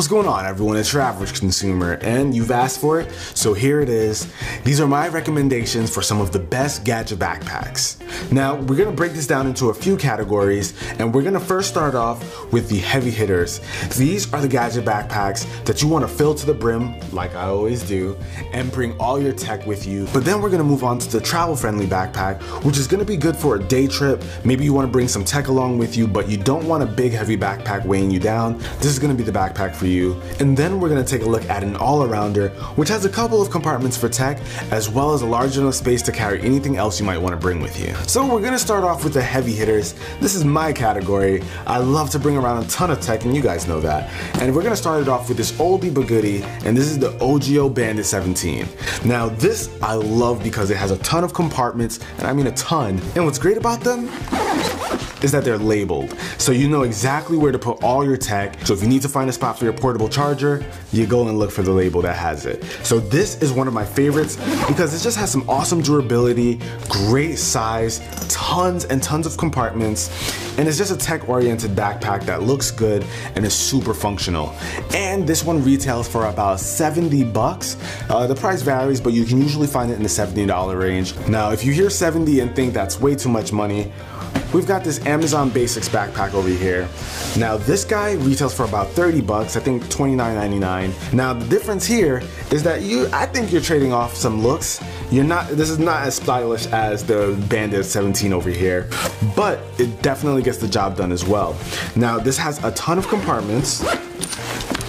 What's going on, everyone? It's your average consumer, and you've asked for it, so here it is. These are my recommendations for some of the best Gadget backpacks. Now, we're gonna break this down into a few categories, and we're gonna first start off with the heavy hitters. These are the Gadget backpacks that you wanna fill to the brim, like I always do, and bring all your tech with you. But then we're gonna move on to the travel-friendly backpack, which is gonna be good for a day trip. Maybe you wanna bring some tech along with you, but you don't want a big, heavy backpack weighing you down. This is gonna be the backpack for you. And then we're gonna take a look at an all-arounder, which has a couple of compartments for tech, as well as a large enough space to carry anything else you might wanna bring with you. So we're gonna start off with the heavy hitters. This is my category. I love to bring around a ton of tech, and you guys know that. And we're gonna start it off with this oldie but goodie, and this is the OGO Bandit 17. Now this I love because it has a ton of compartments, and I mean a ton. And what's great about them is that they're labeled, so you know exactly where to put all your tech. So if you need to find a spot for your portable charger, you go and look for the label that has it. So this is one of my favorites because it just has some awesome durability, great size, tons and tons of compartments, and it's just a tech-oriented backpack that looks good and is super functional. And this one retails for about 70 bucks. The price varies, but you can usually find it in the $70 range. Now, if you hear 70 and think that's way too much money, we've got this Amazon Basics backpack over here. Now this guy retails for about 30 bucks, I think $29.99. Now the difference here is that I think you're trading off some looks. This is not as stylish as the Bandit 17 over here, but it definitely gets the job done as well. Now this has a ton of compartments,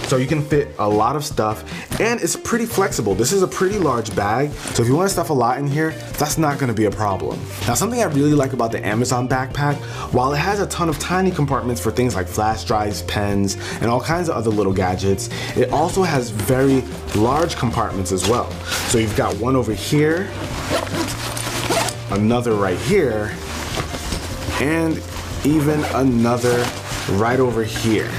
so you can fit a lot of stuff, and it's pretty flexible. This is a pretty large bag, so if you want to stuff a lot in here, that's not gonna be a problem. Now something I really like about the Amazon backpack, while it has a ton of tiny compartments for things like flash drives, pens, and all kinds of other little gadgets, it also has very large compartments as well. So you've got one over here, another right here, and even another right over here.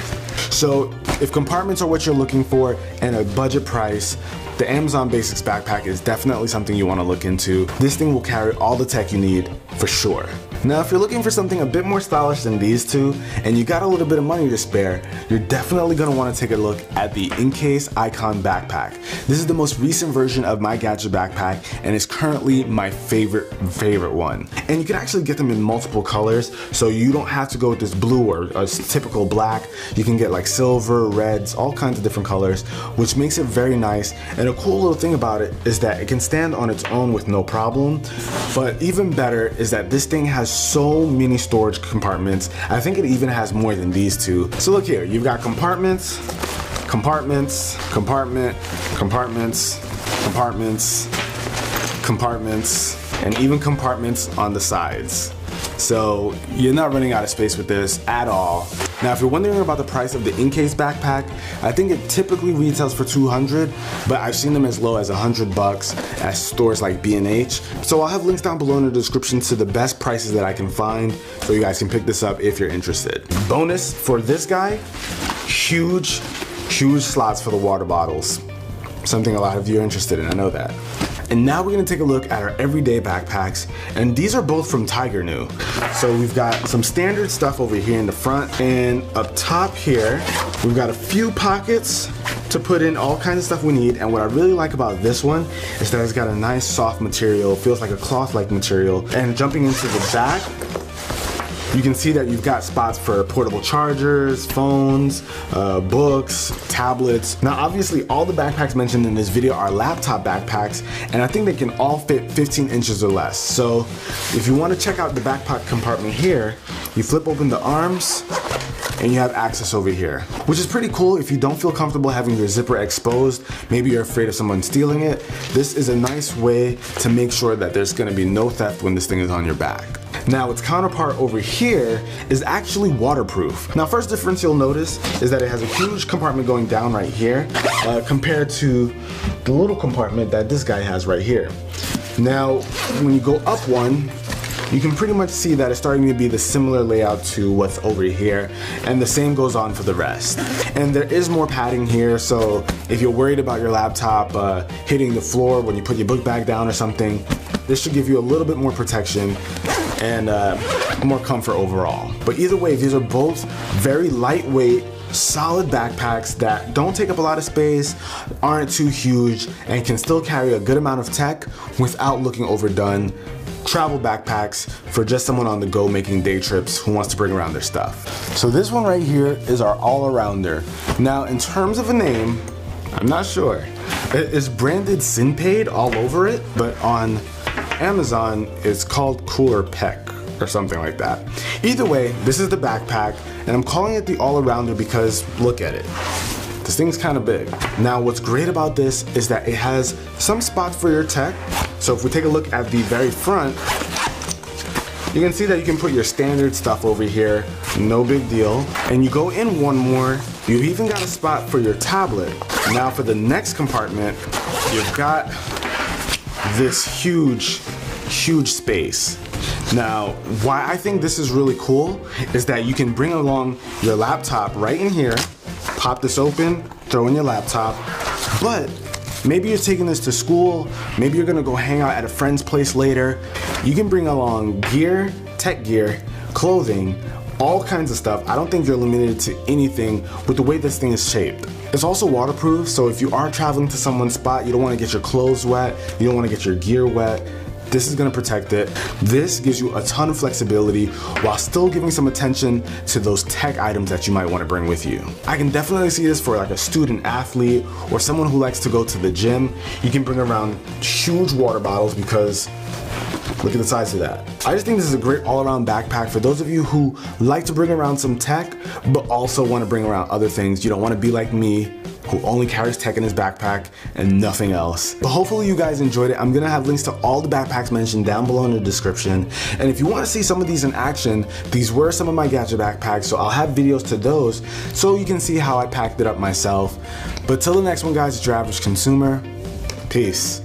So if compartments are what you're looking for and a budget price, the Amazon Basics backpack is definitely something you want to look into. This thing will carry all the tech you need for sure. Now, if you're looking for something a bit more stylish than these two, and you got a little bit of money to spare, you're definitely going to want to take a look at the Incase Icon backpack. This is the most recent version of my Gadget backpack, and it's currently my favorite one. And you can actually get them in multiple colors, so you don't have to go with this blue or a typical black. You can get like silver, reds, all kinds of different colors, which makes it very nice. And a cool little thing about it is that it can stand on its own with no problem. But even better is that this thing has so many storage compartments. I think it even has more than these two. So look here, you've got compartments, compartments, compartment, compartments, compartments, compartments, and even compartments on the sides. So you're not running out of space with this at all. Now, if you're wondering about the price of the Incase backpack, I think it typically retails for $200, but I've seen them as low as 100 bucks at stores like B&H. So I'll have links down below in the description to the best prices that I can find, so you guys can pick this up if you're interested. Bonus for this guy, huge slots for the water bottles. Something a lot of you are interested in, I know that. And now we're gonna take a look at our everyday backpacks, and these are both from Tiger New. So we've got some standard stuff over here in the front, and up top here, we've got a few pockets to put in all kinds of stuff we need. And what I really like about this one is that it's got a nice soft material, feels like a cloth-like material. And jumping into the back, you can see that you've got spots for portable chargers, phones, books, tablets. Now obviously all the backpacks mentioned in this video are laptop backpacks, and I think they can all fit 15 inches or less. So if you want to check out the backpack compartment here, you flip open the arms and you have access over here, which is pretty cool if you don't feel comfortable having your zipper exposed. Maybe you're afraid of someone stealing it. This is a nice way to make sure that there's gonna be no theft when this thing is on your back. Now its counterpart over here is actually waterproof. Now first difference you'll notice is that it has a huge compartment going down right here compared to the little compartment that this guy has right here. Now when you go up one, you can pretty much see that it's starting to be the similar layout to what's over here, and the same goes on for the rest. And there is more padding here, so if you're worried about your laptop hitting the floor when you put your book bag down or something, this should give you a little bit more protection and more comfort overall. But either way, these are both very lightweight, solid backpacks that don't take up a lot of space, aren't too huge, and can still carry a good amount of tech without looking overdone. Travel backpacks for just someone on the go making day trips who wants to bring around their stuff. So this one right here is our all-arounder. Now, in terms of a name, I'm not sure. It is branded Sinpaid all over it, but on Amazon it's called Cooler Peck or something like that. Either way, this is the backpack, and I'm calling it the all-arounder because look at it. This thing's kind of big. Now, what's great about this is that it has some spots for your tech. So if we take a look at the very front, you can see that you can put your standard stuff over here, no big deal. And you go in one more, you've even got a spot for your tablet. Now for the next compartment, you've got this huge space. Now, why I think this is really cool is that you can bring along your laptop right in here, pop this open, throw in your laptop, but maybe you're taking this to school, maybe you're gonna go hang out at a friend's place later. You can bring along gear, tech gear, clothing, all kinds of stuff. I don't think you're limited to anything with the way this thing is shaped. It's also waterproof, so if you are traveling to someone's spot, you don't wanna get your clothes wet, you don't wanna get your gear wet, this is gonna protect it. This gives you a ton of flexibility while still giving some attention to those tech items that you might wanna bring with you. I can definitely see this for like a student athlete or someone who likes to go to the gym. You can bring around huge water bottles because look at the size of that. I just think this is a great all-around backpack for those of you who like to bring around some tech, but also wanna bring around other things. You don't wanna be like me, who only carries tech in his backpack and nothing else. But hopefully you guys enjoyed it. I'm gonna have links to all the backpacks mentioned down below in the description. And if you wanna see some of these in action, these were some of my Gadget backpacks, so I'll have videos to those so you can see how I packed it up myself. But till the next one, guys, it's your average consumer. Peace.